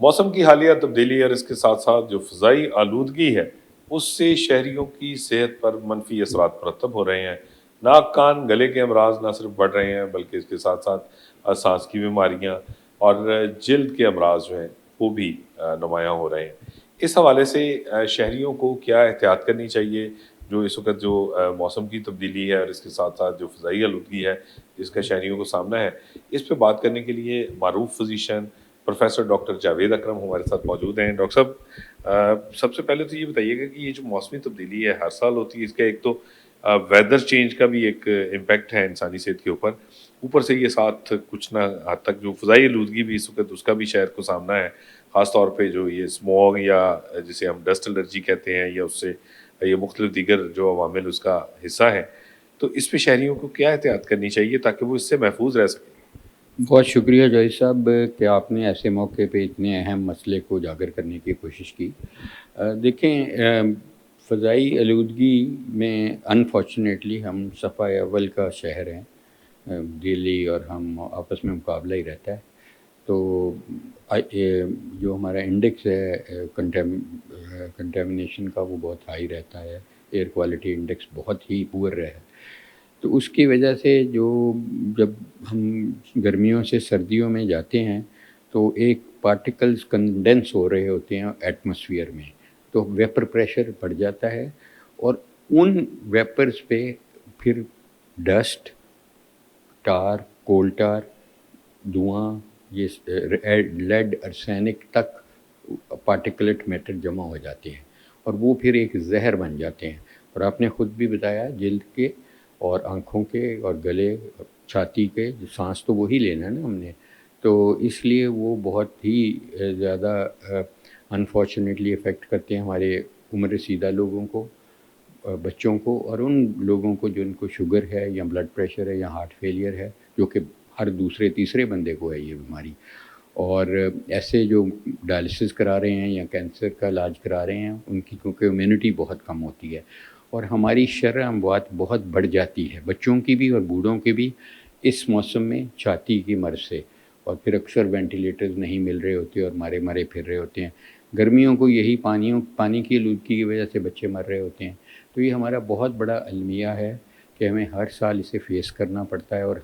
मौसम की हालिया तब्दीली और इसके साथ साथ जो फ़ज़ाई आलूदगी है, उससे शहरियों की सेहत पर मनफी असरात मुरतब हो रहे हैं। नाक कान गले के अमराज न सिर्फ बढ़ रहे हैं बल्कि इसके साथ साथ सांस की बीमारियाँ और जल्द के अमराज जो हैं वो भी नुमायाँ हो रहे हैं। इस हवाले से शहरियों को क्या एहतियात करनी चाहिए जो इस वक्त जो मौसम की तब्दीली है और इसके साथ साथ जो फ़ज़ाई आलूदगी है जिसका शहरियों को सामना है, इस पे बात करने के लिए मारूफ फिजिशियन प्रोफेसर डॉक्टर जावेद अकरम हमारे साथ मौजूद हैं। डॉक्टर साहब, सबसे पहले तो ये बताइएगा कि ये जो मौसमी तब्दीली है हर साल होती है, इसका एक तो वेदर चेंज का भी एक इम्पैक्ट है इंसानी सेहत के ऊपर से ये साथ कुछ ना हद तक जो फ़ज़ाई आलूदगी भी इस वक्त उसका भी शहर को सामना है, ख़ास तौर पे जो ये स्मॉग या जिसे हम डस्ट एलर्जी कहते हैं या उससे ये मुख्तलिफ दीगर जो अवामिल उसका हिस्सा है, तो इस पे शहरियों को क्या एहतियात करनी चाहिए ताकि वो इससे महफूज रह सकें? बहुत शुक्रिया जॉय साहब कि आपने ऐसे मौके पे इतने अहम मसले को उजागर करने की कोशिश की। देखें, फ़ज़ाई आलूदगी में अनफॉर्चुनेटली हम सफ़ा अव्वल का शहर हैं। दिल्ली और हम आपस में मुकाबला ही रहता है। तो जो हमारा इंडेक्स है कंटेमिनेशन का वो बहुत हाई रहता है। एयर क्वालिटी इंडेक्स बहुत ही पुअर है। तो उसकी वजह से जब हम गर्मियों से सर्दियों में जाते हैं तो एक पार्टिकल्स कंडेंस हो रहे होते हैं एटमॉस्फेयर में, तो वेपर प्रेशर बढ़ जाता है और उन वेपर्स पे फिर डस्ट, टार, कोल टार, धुआं, ये लेड, आर्सेनिक तक पार्टिकुलेट मैटर जमा हो जाते हैं और वो फिर एक जहर बन जाते हैं। और आपने ख़ुद भी बताया जल्द के और आँखों के और गले और छाती के, जो सांस तो वही लेना है ना हमने, तो इसलिए वो बहुत ही ज़्यादा अनफॉर्चुनेटली अफेक्ट करते हैं हमारे उम्र रसीदा लोगों को, बच्चों को और उन लोगों को जिनको शुगर है या ब्लड प्रेशर है या हार्ट फेलियर है, जो कि हर दूसरे तीसरे बंदे को है ये बीमारी। और ऐसे जो डायलिसिस करा रहे हैं या कैंसर का इलाज करा रहे हैं, उनकी क्योंकि इम्यूनिटी बहुत कम होती है और हमारी शरह अमवात बहुत बढ़ जाती है, बच्चों की भी और बूढ़ों की भी, इस मौसम में छाती की मर्ज़ से। और फिर अक्सर वेंटिलेटर्स नहीं मिल रहे होते और मारे मारे फिर रहे होते हैं। गर्मियों को यही पानी की आलूदगी की वजह से बच्चे मर रहे होते हैं। तो ये हमारा बहुत बड़ा अलमिया है कि हमें हर साल इसे फ़ेस करना पड़ता है और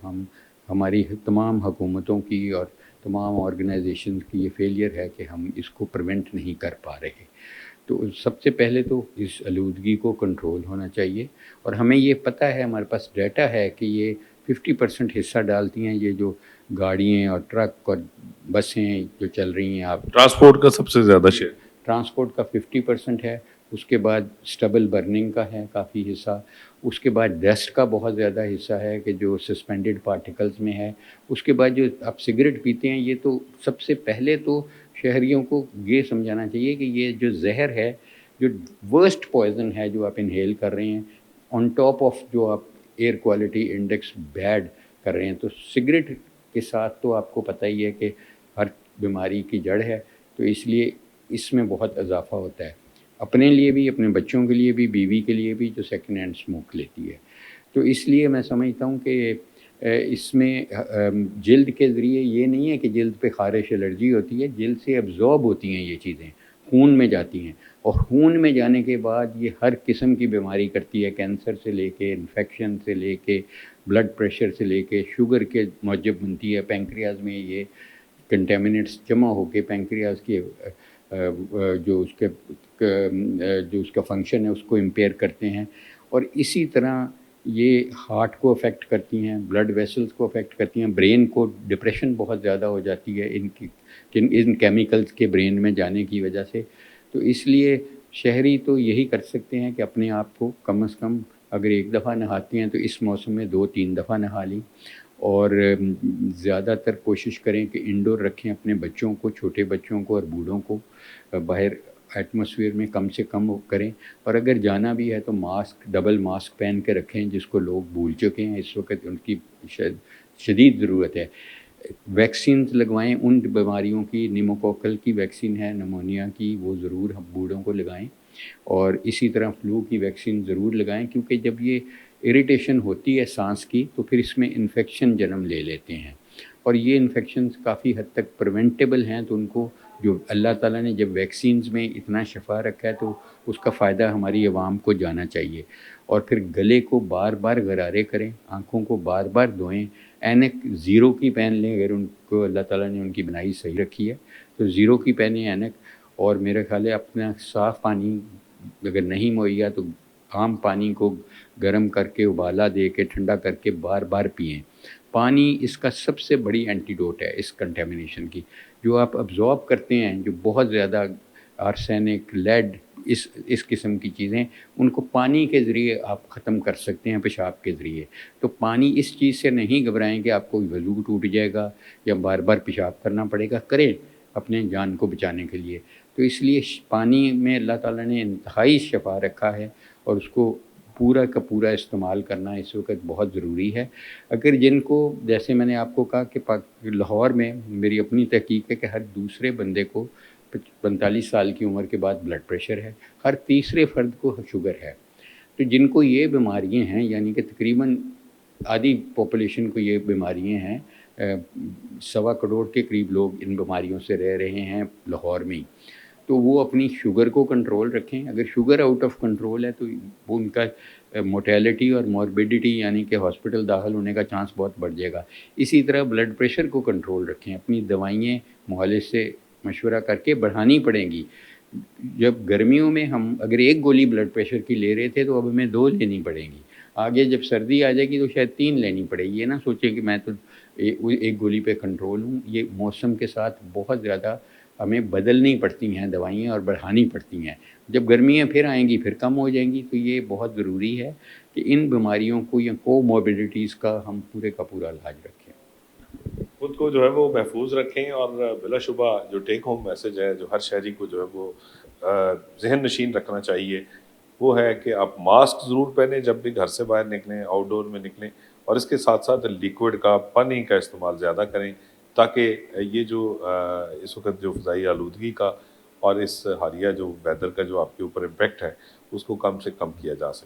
हमारी तमाम हुकूमतों की और तमाम ऑर्गेनाइजेशन की ये फेलियर है कि हम इसको प्रिवेंट नहीं कर पा रहे। तो सबसे पहले तो इस आलूदगी को कंट्रोल होना चाहिए और हमें ये पता है, हमारे पास डाटा है कि ये 50% हिस्सा डालती हैं ये जो गाड़ियाँ और ट्रक और बसें जो चल रही हैं। आप ट्रांसपोर्ट का सबसे ज़्यादा शेयर। ट्रांसपोर्ट का 50% है, उसके बाद स्टबल बर्निंग का है काफ़ी हिस्सा, उसके बाद डस्ट का बहुत ज़्यादा हिस्सा है कि जो सस्पेंडेड पार्टिकल्स में है, उसके बाद जो आप सिगरेट पीते हैं, ये तो सबसे पहले तो शहरियों को ये समझाना चाहिए कि ये जो ज़हर है, जो वर्स्ट पॉइज़न है जो आप इन्हेल कर रहे हैं, ऑन टॉप ऑफ जो आप एयर क्वालिटी इंडेक्स बैड कर रहे हैं, तो सिगरेट के साथ तो आपको पता ही है कि हर बीमारी की जड़ है, तो इसलिए इसमें बहुत इजाफ़ा होता है। अपने लिए भी, अपने बच्चों के लिए भी, बीवी के लिए भी जो सेकंड हैंड स्मोक लेती है। तो इसलिए मैं समझता हूँ कि इसमें जल्द के ज़रिए ये नहीं है कि जल्द पे ख़ारिश एलर्जी होती है, जल्द से अब्ज़ॉर्ब होती हैं ये चीज़ें, खून में जाती हैं और खून में जाने के बाद ये हर किस्म की बीमारी करती है, कैंसर से लेके, इन्फेक्शन से लेके, ब्लड प्रेशर से लेके, शुगर के मौजब बनती है, पैंक्रियाज़ में ये कंटेमिनेट्स जमा होके पैंक्रियाज़ की जो उसका फंक्शन है उसको इम्पेयर करते हैं और इसी तरह ये हार्ट को अफेक्ट करती हैं, ब्लड वेसल्स को अफेक्ट करती हैं, ब्रेन को डिप्रेशन बहुत ज़्यादा हो जाती है इन केमिकल्स के ब्रेन में जाने की वजह से। तो इसलिए शहरी तो यही कर सकते हैं कि अपने आप को कम से कम अगर एक दफ़ा नहाते हैं तो इस मौसम में 2-3 दफ़ा नहा लें और ज़्यादातर कोशिश करें कि इंडोर रखें अपने बच्चों को, छोटे बच्चों को और बूढ़ों को बाहर एटमॉस्फेयर में कम से कम करें और अगर जाना भी है तो मास्क, डबल मास्क पहन के रखें, जिसको लोग भूल चुके हैं इस वक्त, उनकी शायद शदीद ज़रूरत है। वैक्सीन्स लगवाएं उन बीमारियों की, निमोकोकल की वैक्सीन है, निमोनिया की, वो ज़रूर हम बूढ़ों को लगाएं और इसी तरह फ्लू की वैक्सीन ज़रूर लगाएं क्योंकि जब ये इरिटेशन होती है सांस की तो फिर इसमें इन्फेक्शन जन्म ले लेते हैं और ये इन्फेक्शंस काफ़ी हद तक प्रिवेंटेबल हैं, तो उनको جو اللہ تعالیٰ نے جب ویکسینز میں اتنا شفا رکھا ہے تو اس کا فائدہ ہماری عوام کو جانا چاہیے. اور پھر گلے کو بار بار غرارے کریں، آنکھوں کو بار بار دھوئیں، اینک زیرو کی پہن لیں اگر ان کو اللہ تعالیٰ نے ان کی بنائی صحیح رکھی ہے تو زیرو کی پہنیں اینک. اور میرے خیال ہے اپنا صاف پانی اگر نہیں مہیا تو عام پانی کو گرم کر کے ابالا دے کے ٹھنڈا کر کے بار بار پئیں. پانی اس کا سب سے بڑی اینٹیڈوٹ ہے اس کنٹامینیشن کی. جو آپ ابزارب کرتے ہیں، جو بہت زیادہ آرسینک، لیڈ، اس قسم کی چیزیں، ان کو پانی کے ذریعے آپ ختم کر سکتے ہیں، پیشاب کے ذریعے. تو پانی اس چیز سے نہیں گھبرائیں کہ آپ کو وضو ٹوٹ جائے گا یا بار بار پیشاب کرنا پڑے گا. کریں اپنے جان کو بچانے کے لیے. تو اس لیے پانی میں اللہ تعالیٰ نے انتہائی شفا رکھا ہے اور اس کو پورا کا پورا استعمال کرنا اس وقت بہت ضروری ہے. اگر جن کو، جیسے میں نے آپ کو کہا کہ لاہور میں میری اپنی تحقیق ہے کہ ہر دوسرے بندے کو 45 سال کی عمر کے بعد بلڈ پریشر ہے، ہر تیسرے فرد کو شوگر ہے. تو جن کو یہ بیماریاں ہیں، یعنی کہ تقریباً آدھی پاپولیشن کو یہ بیماریاں ہیں، 1.25 کروڑ کے قریب لوگ ان بیماریوں سے رہ رہے ہیں لاہور میں ہی. تو وہ اپنی شوگر کو کنٹرول رکھیں. اگر شوگر آؤٹ آف کنٹرول ہے تو وہ ان کا موٹیلٹی اور موربیڈیٹی یعنی کہ ہاسپٹل داخل ہونے کا چانس بہت بڑھ جائے گا. اسی طرح بلڈ پریشر کو کنٹرول رکھیں. اپنی دوائیں معالج سے مشورہ کر کے بڑھانی پڑیں گی. جب گرمیوں میں ہم اگر ایک گولی بلڈ پریشر کی لے رہے تھے تو اب ہمیں 2 لینی پڑیں گی. آگے جب سردی آ جائے گی تو شاید 3 لینی پڑے گی. یہ نہ سوچیں کہ میں تو ایک گولی پہ کنٹرول ہوں. یہ موسم کے ساتھ بہت زیادہ ہمیں بدلنی پڑتی ہیں دوائیں اور بڑھانی پڑتی ہیں. جب گرمیاں پھر آئیں گی پھر کم ہو جائیں گی. تو یہ بہت ضروری ہے کہ ان بیماریوں کو یا کوموربیڈیٹیز کا ہم پورے کا پورا علاج رکھیں. خود کو جو ہے وہ محفوظ رکھیں. اور بلا شبہ جو ٹیک ہوم میسج ہے جو ہر شہری کو جو ہے وہ ذہن نشین رکھنا چاہیے وہ ہے کہ آپ ماسک ضرور پہنیں جب بھی گھر سے باہر نکلیں، آؤٹ ڈور میں نکلیں. اور اس کے ساتھ ساتھ لیکوڈ کا، پانی کا استعمال زیادہ کریں تاکہ یہ جو اس وقت جو فضائی آلودگی کا اور اس حالیہ جو ویدر کا جو آپ کے اوپر امپیکٹ ہے اس کو کم سے کم کیا جا سکے.